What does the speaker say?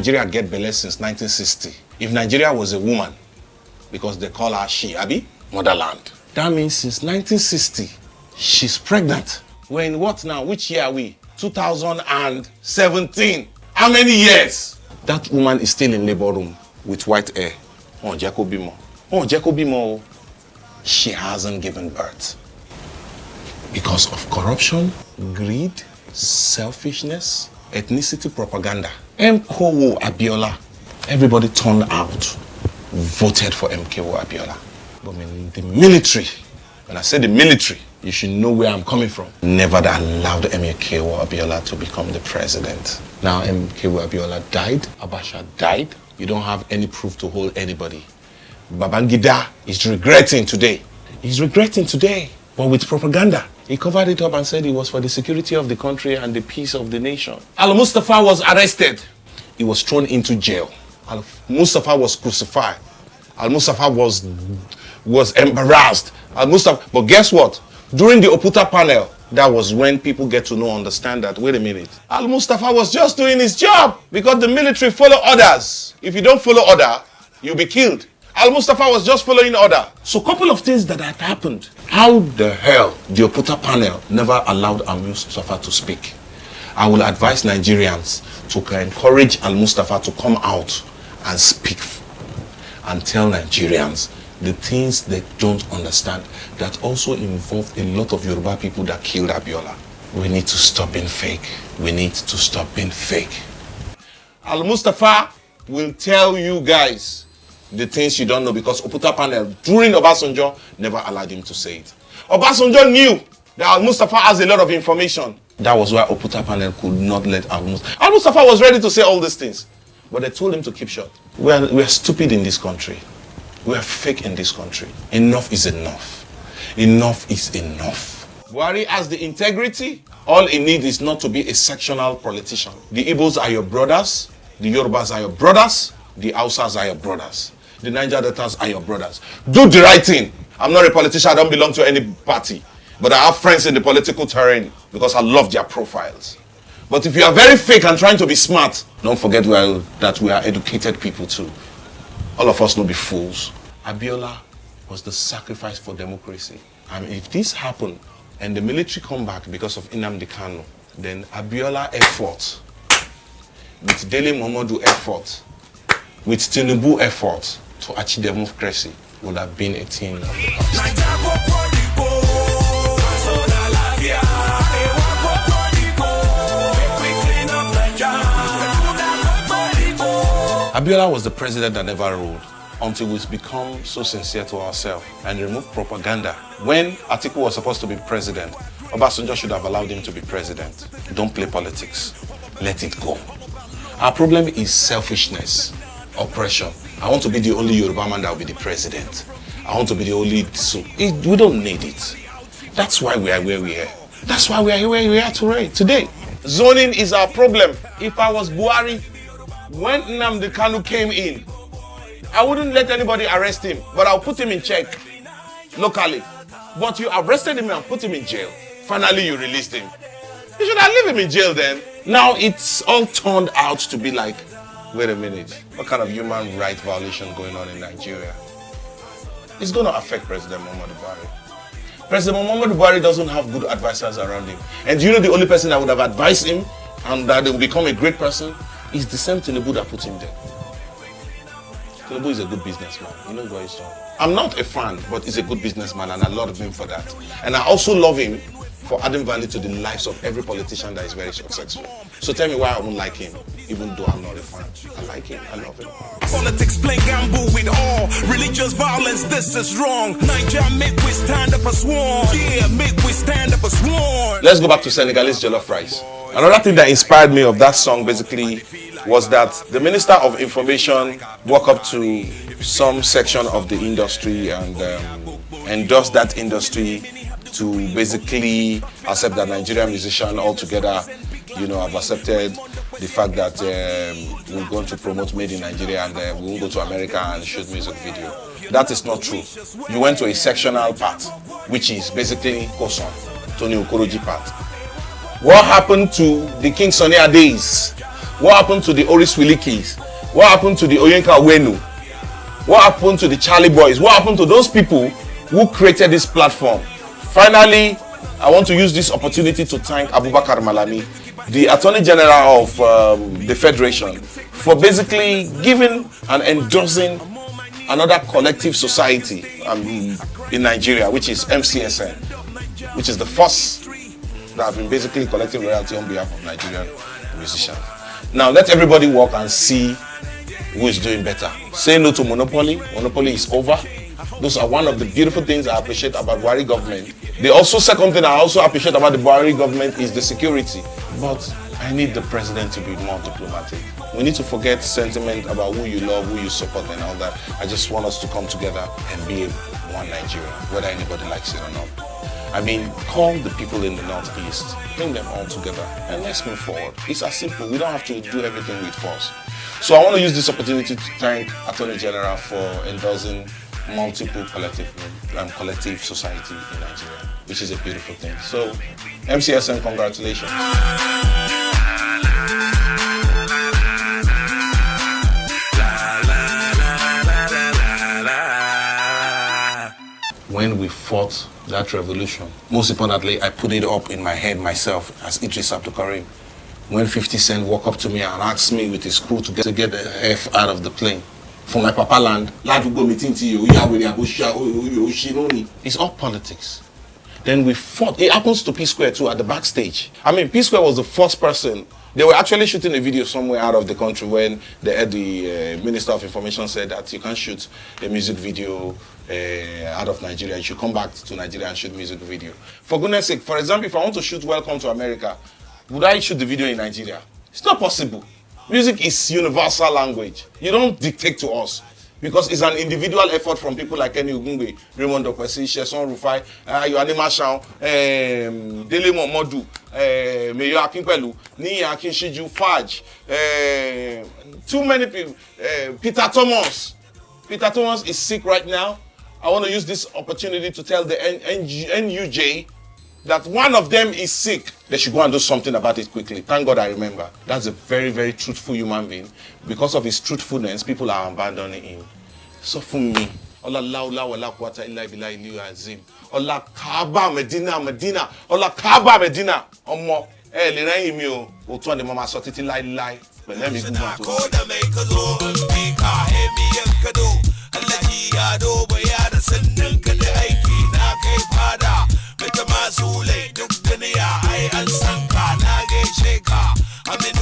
Nigeria get belle since 1960. If Nigeria was a woman, because they call her she, Abi, motherland. That means since 1960, she's pregnant. We're in what now? Which year are we? 2017. How many years? That woman is still in labor room with white hair. Oh, Jacobimo. Oh, Jacobimo. She hasn't given birth. Because of corruption, greed, selfishness, ethnicity propaganda. MKO Abiola. Everybody turned out, voted for MKO Abiola. But in the military, when I say the military, you should know where I'm coming from. Never allowed MKO Abiola to become the president. Now MKO Abiola died, Abacha died. You don't have any proof to hold anybody. Babangida is regretting today. He's regretting today, but with propaganda. He covered it up and said it was for the security of the country and the peace of the nation. Al-Mustafa was arrested. He was thrown into jail. Al-Mustafa was crucified. Al-Mustafa was embarrassed. Al-Mustafa, but guess what? During the Oputa panel, that was when people get to understand that, wait a minute. Al-Mustafa was just doing his job because the military follow orders. If you don't follow order, you'll be killed. Al-Mustafa was just following order. So a couple of things that had happened. How the hell the Oputa panel never allowed Al-Mustafa to speak? I will advise Nigerians to encourage Al-Mustafa to come out and speak and tell Nigerians the things they don't understand that also involve a lot of Yoruba people that killed Abiola. We need to stop being fake. We need to stop being fake. Al-Mustafa will tell you guys the things you don't know because Oputa panel during Obasanjo never allowed him to say it. Obasanjo knew that Al-Mustafa has a lot of information. That was why Oputa panel could not let Al-Mustafa. Al-Mustafa was ready to say all these things, but they told him to keep shut. We are stupid in this country. We are fake in this country. Enough is enough. Enough is enough. Buhari has the integrity. All he needs is not to be a sectional politician. The Igbos are your brothers. The Yorubas are your brothers. The Hausas are your brothers. The Niger Deltas are your brothers. Do the right thing. I'm not a politician. I don't belong to any party. But I have friends in the political terrain because I love their profiles. But if you are very fake and trying to be smart, don't forget that we are educated people too. All of us not be fools. Abiola was the sacrifice for democracy. And if this happened and the military come back because of Nnamdi Kanu, then Abiola effort, with Dele Momodu effort, with Tinubu effort to achieve democracy would have been a thing. Abiola was the president that never ruled until we become so sincere to ourselves and remove propaganda. When Atiku was supposed to be president, Obasanjo should have allowed him to be president. Don't play politics. Let it go. Our problem is selfishness, oppression. I want to be the only Yoruba man that will be the president. I want to be the only... we don't need it. That's why we are where we are. That's why we are where we are today. Zoning is our problem. If I was Buhari, when Nnamdi Kanu came in, I wouldn't let anybody arrest him, but I'll put him in check locally. But you arrested him and put him in jail. Finally, you released him. You should have left him in jail then. Now it's all turned out to be like, wait a minute, what kind of human rights violation going on in Nigeria? It's going to affect President Muhammadu Buhari. President Muhammadu Buhari doesn't have good advisors around him. And do you know the only person that would have advised him and that he will become a great person is the same Tinubu that put him there. Tinubu is a good businessman. He knows what he's doing. I'm not a fan, but he's a good businessman and I love him for that. And I also love him for adding value to the lives of every politician that is very successful. So tell me why I won't like him, even though I'm not a fan. I like him, I love him. Politics play gamble with all. Religious violence, this is wrong. Nigeria, make we stand up as one. Yeah, make we stand up as one. Let's go back to Senegalese jollof rice. Another thing that inspired me of that song basically was that the Minister of Information walked up to some section of the industry and endorsed that industry to basically accept that Nigerian musicians altogether, have accepted the fact that we're going to promote Made in Nigeria and we won't go to America and shoot music video. That is not true. You went to a sectional part, which is basically Koson, Tony Okoroji part. What happened to the King Sunny days? What happened to the Oris Wilikis? What happened to the Oyenka Wenu? What happened to the Charlie Boys? What happened to those people who created this platform? Finally, I want to use this opportunity to thank Abubakar Malami, the Attorney General of the Federation, for basically giving and endorsing another collective society in Nigeria, which is MCSN, which is the first that have been basically collecting royalty on behalf of Nigerian musicians. Now let everybody work and see who is doing better. Say no to monopoly. Monopoly is over. Those are one of the beautiful things I appreciate about Buhari government. Second thing I also appreciate about the Buhari government is the security. But I need the president to be more diplomatic. We need to forget sentiment about who you love, who you support and all that. I just want us to come together and be one Nigeria, whether anybody likes it or not. I mean, call the people in the Northeast, bring them all together, and let's move forward. It's as simple. We don't have to do everything with force. So I want to use this opportunity to thank Attorney General for endorsing multiple collective society in Nigeria, which is a beautiful thing. So, MCSN, congratulations. When we fought that revolution, most importantly, I put it up in my head myself as Eedris Abdulkareem. When 50 Cent walked up to me and asked me with his crew to get the F out of the plane from my papa land, it's all politics. Then we fought. It happens to P Square too at the backstage. I mean, P Square was the first person. They were actually shooting a video somewhere out of the country when the Minister of Information said that you can't shoot a music video out of Nigeria. You should come back to Nigeria and shoot music video. For goodness sake, for example, if I want to shoot Welcome to America, would I shoot the video in Nigeria? It's not possible. Music is universal language. You don't dictate to us. Because it's an individual effort from people like Kenny Ogungbe, Raymond Okwesi, Sheson Rufai, Yohane Marshall, Dele Momodu, Mayor Akinpelu, Niyi Akinshiju, Faj, too many people, Peter Thomas. Peter Thomas is sick right now. I want to use this opportunity to tell the NUJ that one of them is sick. They should go and do something about it quickly. Thank God I remember. That's a very, very truthful human being. Because of his truthfulness, people are abandoning him. So for me, Allah wala quwwata illa billahi al-aliyyil azim. Allah Kaaba Medina. Allah Kaaba Medina. Omo le ran mi o. O tun de mama so titi lai. But let me go back to I'm in